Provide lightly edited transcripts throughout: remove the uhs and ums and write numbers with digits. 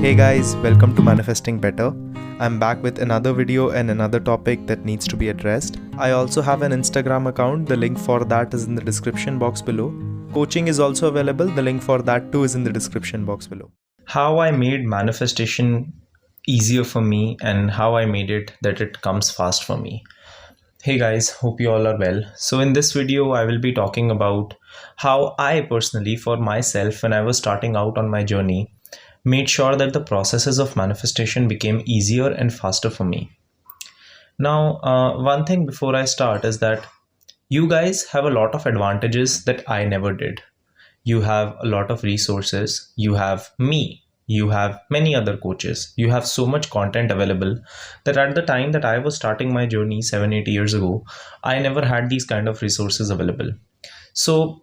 Hey guys, welcome to Manifesting Better. I'm back with another video and another topic that needs to be addressed. I also have an Instagram account. The link for that is in the description box below. Coaching is also available. The link for that too is in the description box below. How I made manifestation easier for me and how I made it that it comes fast for me. Hey guys, hope you all are well. So in this video, I will be talking about how I personally, for myself, when I was starting out on my journey, made sure that the processes of manifestation became easier and faster for me. Now, one thing before I start is that you guys have a lot of advantages that I never did. You have a lot of resources. You have me. You have many other coaches. You have so much content available that at the time that I was starting my journey 7-8 years ago, I never had these kind of resources available. So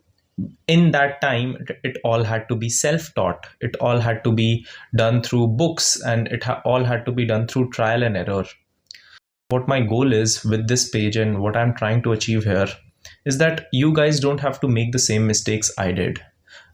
in that time, it all had to be self-taught. It all had to be done through books, and it all had to be done through trial and error. What my goal is with this page and what I'm trying to achieve here is that you guys don't have to make the same mistakes I did.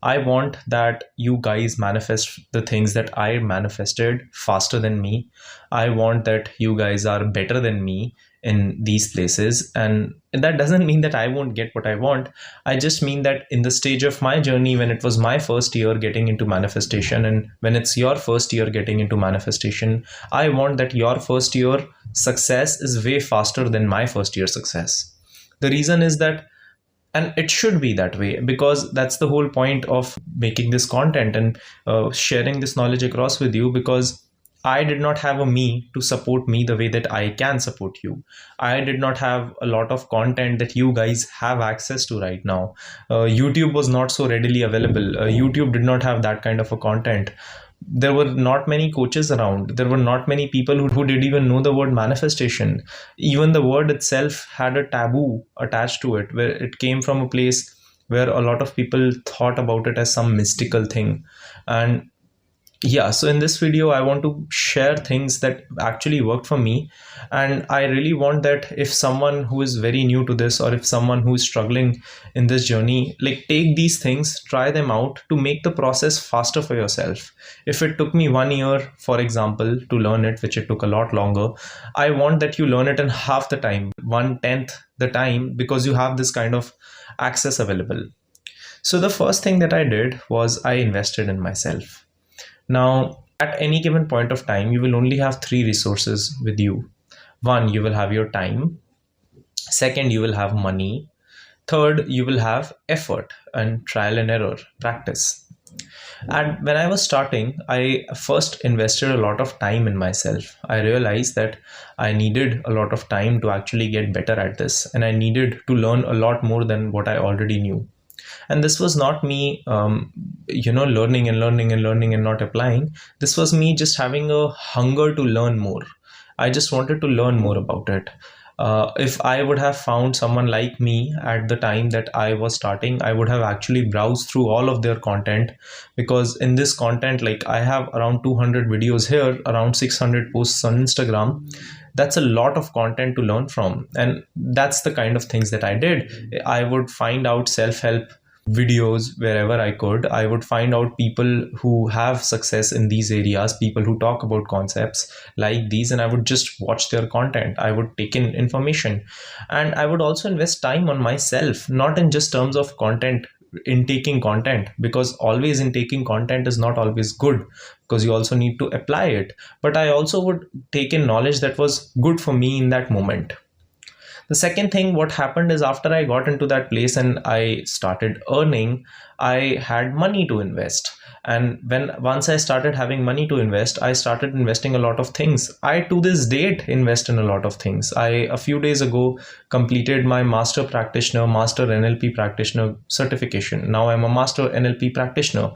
I want that you guys manifest the things that I manifested faster than me. I want that you guys are better than me in these places. And that doesn't mean that I won't get what I want. I just mean that in the stage of my journey, when it was my first year getting into manifestation, and when it's your first year getting into manifestation, I want that your first year success is way faster than my first year success. The reason is that, and it should be that way, because that's the whole point of making this content and sharing this knowledge across with you, because I did not have a me to support me the way that I can support you. I did not have a lot of content that you guys have access to right now. YouTube was not so readily available. YouTube did not have that kind of a content. There were not many coaches around. There were not many people who did even know the word manifestation. Even the word itself had a taboo attached to it, where it came from a place where a lot of people thought about it as some mystical thing. And yeah, so in this video, I want to share things that actually worked for me. And I really want that if someone who is very new to this, or if someone who is struggling in this journey, like, take these things, try them out to make the process faster for yourself. If it took me 1 year, for example, to learn it, which it took a lot longer, I want that you learn it in half the time, 1/10 the time, because you have this kind of access available. So the first thing that I did was I invested in myself. Now, at any given point of time, you will only have 3 resources with you. 1, you will have your time. 2nd, you will have money. 3rd, you will have effort and trial and error, practice. And when I was starting, I first invested a lot of time in myself. I realized that I needed a lot of time to actually get better at this, and I needed to learn a lot more than what I already knew. And this was not me, learning and not applying. This was me just having a hunger to learn more. I just wanted to learn more about it. If I would have found someone like me at the time that I was starting, I would have actually browsed through all of their content, because in this content, like, I have around 200 videos here, around 600 posts on Instagram. That's a lot of content to learn from. And that's the kind of things that I did. I would find out self-help videos wherever I could. I would find out people who have success in these areas, people who talk about concepts like these, and I would just watch their content. I would take in information, and I would also invest time on myself, not in just terms of content, in taking content, because always in taking content is not always good, because you also need to apply it. But I also would take in knowledge that was good for me in that moment. The second thing, what happened is, after I got into that place and I started earning, I had money to invest. And once I started having money to invest, I started investing a lot of things. I, to this date, invest in a lot of things. I, a few days ago, completed my master NLP practitioner certification. Now I'm a master NLP practitioner.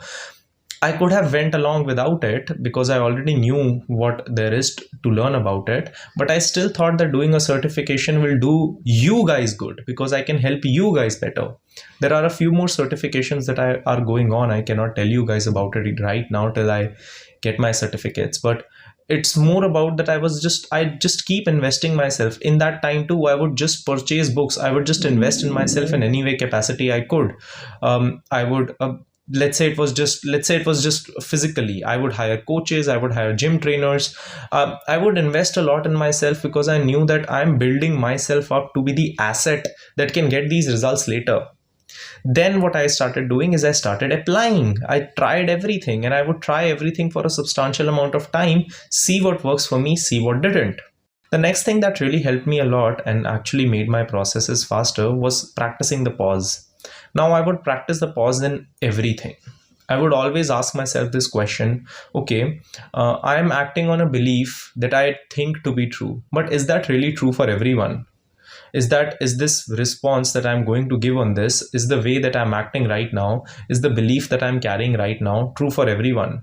I could have went along without it, because I already knew what there is to learn about it. But I still thought that doing a certification will do you guys good, because I can help you guys better. There are a few more certifications that are going on. I cannot tell you guys about it right now till I get my certificates. But it's more about that I just keep investing myself. In that time too, I would just purchase books. I would just invest in myself in any way capacity I could. I would let's say it was just physically, I would hire coaches, I would hire gym trainers. I would invest a lot in myself because I knew that I'm building myself up to be the asset that can get these results later. Then what I started doing is I started applying. I tried everything, and I would try everything for a substantial amount of time, see what works for me, see what didn't. The next thing that really helped me a lot and actually made my processes faster was practicing the pause. Now I would practice the pause in everything. I would always ask myself this question: okay, I am acting on a belief that I think to be true, but is that really true for everyone? Is this response that I'm going to give on this, is the way that I'm acting right now, is the belief that I'm carrying right now true for everyone?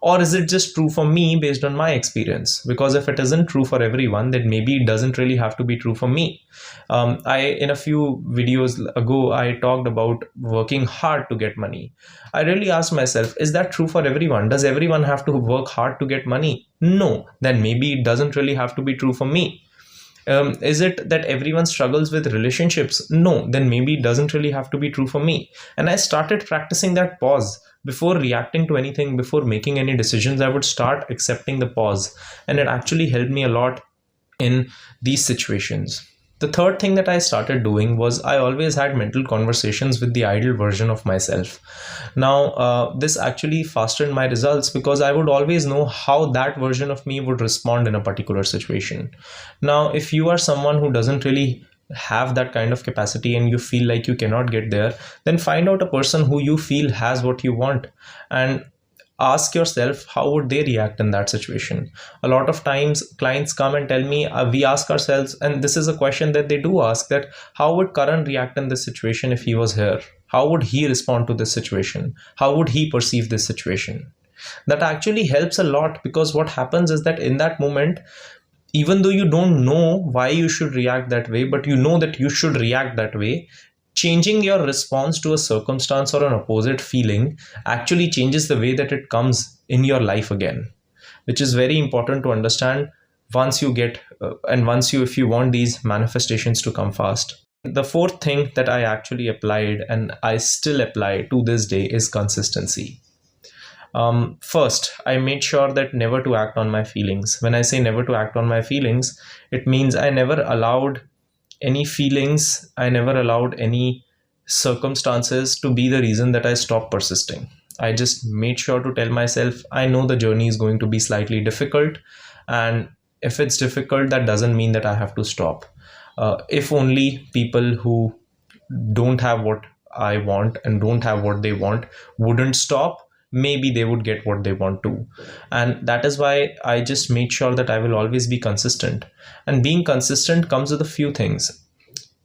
Or is it just true for me based on my experience? Because if it isn't true for everyone, then maybe it doesn't really have to be true for me. I In a few videos ago, I talked about working hard to get money. I really asked myself, is that true for everyone? Does everyone have to work hard to get money? No. Then maybe it doesn't really have to be true for me. Is it that everyone struggles with relationships? No. Then maybe it doesn't really have to be true for me. And I started practicing that pause. Before reacting to anything, before making any decisions, I would start accepting the pause. And it actually helped me a lot in these situations. The third thing that I started doing was I always had mental conversations with the ideal version of myself. Now, this actually fastened my results because I would always know how that version of me would respond in a particular situation. Now, if you are someone who doesn't really have that kind of capacity and you feel like you cannot get there, then find out a person who you feel has what you want and ask yourself how would they react in that situation. A lot of times clients come and tell me, we ask ourselves, and this is a question that they do ask, that how would Karan react in this situation if he was here? How would he respond to this situation? How would he perceive this situation? That actually helps a lot, because what happens is that in that moment, even though you don't know why you should react that way, but you know that you should react that way, changing your response to a circumstance or an opposite feeling actually changes the way that it comes in your life again, which is very important to understand once you get and once you, if you want these manifestations to come fast. The fourth thing that I actually applied and I still apply to this day is consistency. First, I made sure that never to act on my feelings. When I say never to act on my feelings, it means I never allowed any feelings, I never allowed any circumstances to be the reason that I stopped persisting. I just made sure to tell myself, I know the journey is going to be slightly difficult, and if it's difficult, that doesn't mean that I have to stop. If only people who don't have what I want and don't have what they want wouldn't stop, maybe they would get what they want to. And that is why I just made sure that I will always be consistent. And being consistent comes with a few things.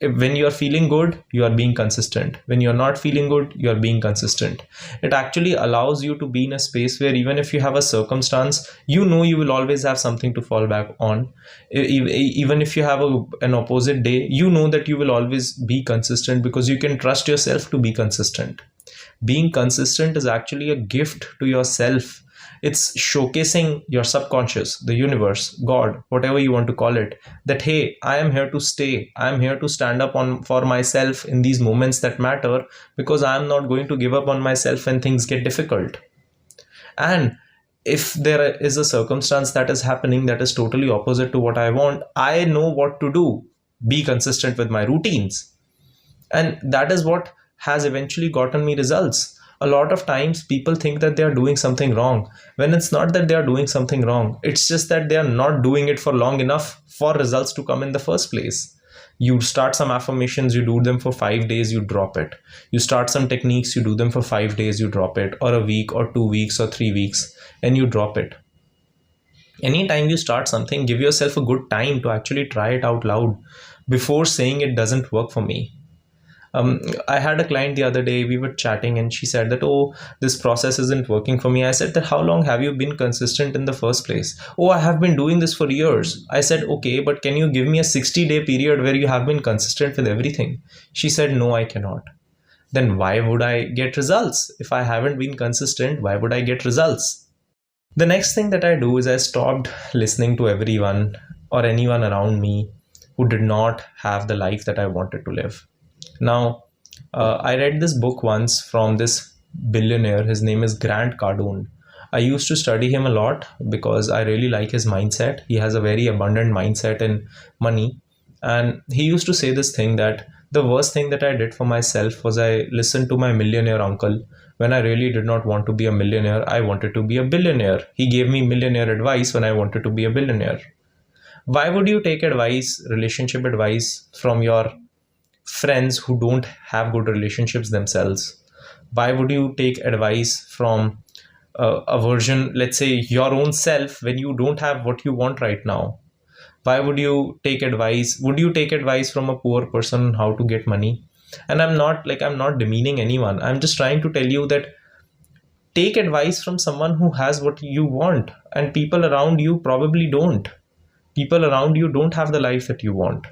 When you are feeling good, you are being consistent. When you're not feeling good, you are being consistent. It actually allows you to be in a space where even if you have a circumstance, you know you will always have something to fall back on. Even if you have an opposite day, you know that you will always be consistent because you can trust yourself to be consistent. Being consistent is actually a gift to yourself. It's showcasing your subconscious, the universe, God, whatever you want to call it, that hey, I am here to stay. I am here to stand up on for myself in these moments that matter, because I am not going to give up on myself when things get difficult. And if there is a circumstance that is happening that is totally opposite to what I want, I know what to do. Be consistent with my routines. And that is what has eventually gotten me results. A lot of times people think that they are doing something wrong, when it's not that they are doing something wrong. It's just that they are not doing it for long enough for results to come in the first place. You start some affirmations, you do them for 5 days, you drop it. You start some techniques, you do them for 5 days, you drop it, or a week or 2 weeks or 3 weeks, and you drop it. Anytime you start something, give yourself a good time to actually try it out loud before saying it doesn't work for me. I had a client the other day, we were chatting and she said that, oh, this process isn't working for me. I said that, how long have you been consistent in the first place? Oh, I have been doing this for years. I said, okay, but can you give me a 60-day period where you have been consistent with everything? She said, no, I cannot. Then why would I get results? If I haven't been consistent, why would I get results? The next thing that I do is I stopped listening to everyone or anyone around me who did not have the life that I wanted to live. Now, I read this book once from this billionaire. His name is Grant Cardone. I used to study him a lot because I really like his mindset. He has a very abundant mindset in money. And he used to say this thing that the worst thing that I did for myself was I listened to my millionaire uncle when I really did not want to be a millionaire. I wanted to be a billionaire. He gave me millionaire advice when I wanted to be a billionaire. Why would you take advice, relationship advice from your friends who don't have good relationships themselves? Why would you take advice from a version, let's say your own self, when you don't have what you want right now? Why would you take advice? Would you take advice from a poor person on how to get money? And I'm not demeaning anyone. I'm just trying to tell you that take advice from someone who has what you want, and people around you probably don't. People around you don't have the life that you want.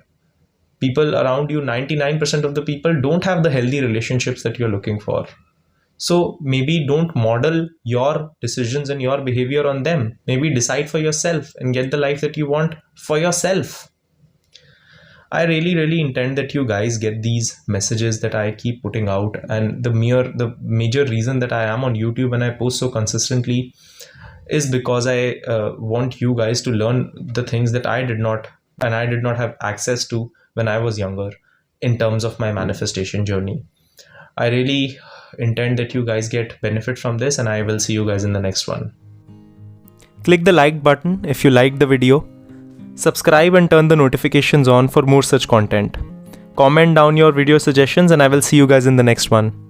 People around you, 99% of the people don't have the healthy relationships that you're looking for. So maybe don't model your decisions and your behavior on them. Maybe decide for yourself and get the life that you want for yourself. I really intend that you guys get these messages that I keep putting out. And the major reason that I am on YouTube and I post so consistently is because I want you guys to learn the things that I did not have access to when I was younger in terms of my manifestation journey. I really intend that you guys get benefit from this, and I will see you guys in the next one. Click the like button if you liked the video. Subscribe and turn the notifications on for more such content. Comment down your video suggestions, and I will see you guys in the next one.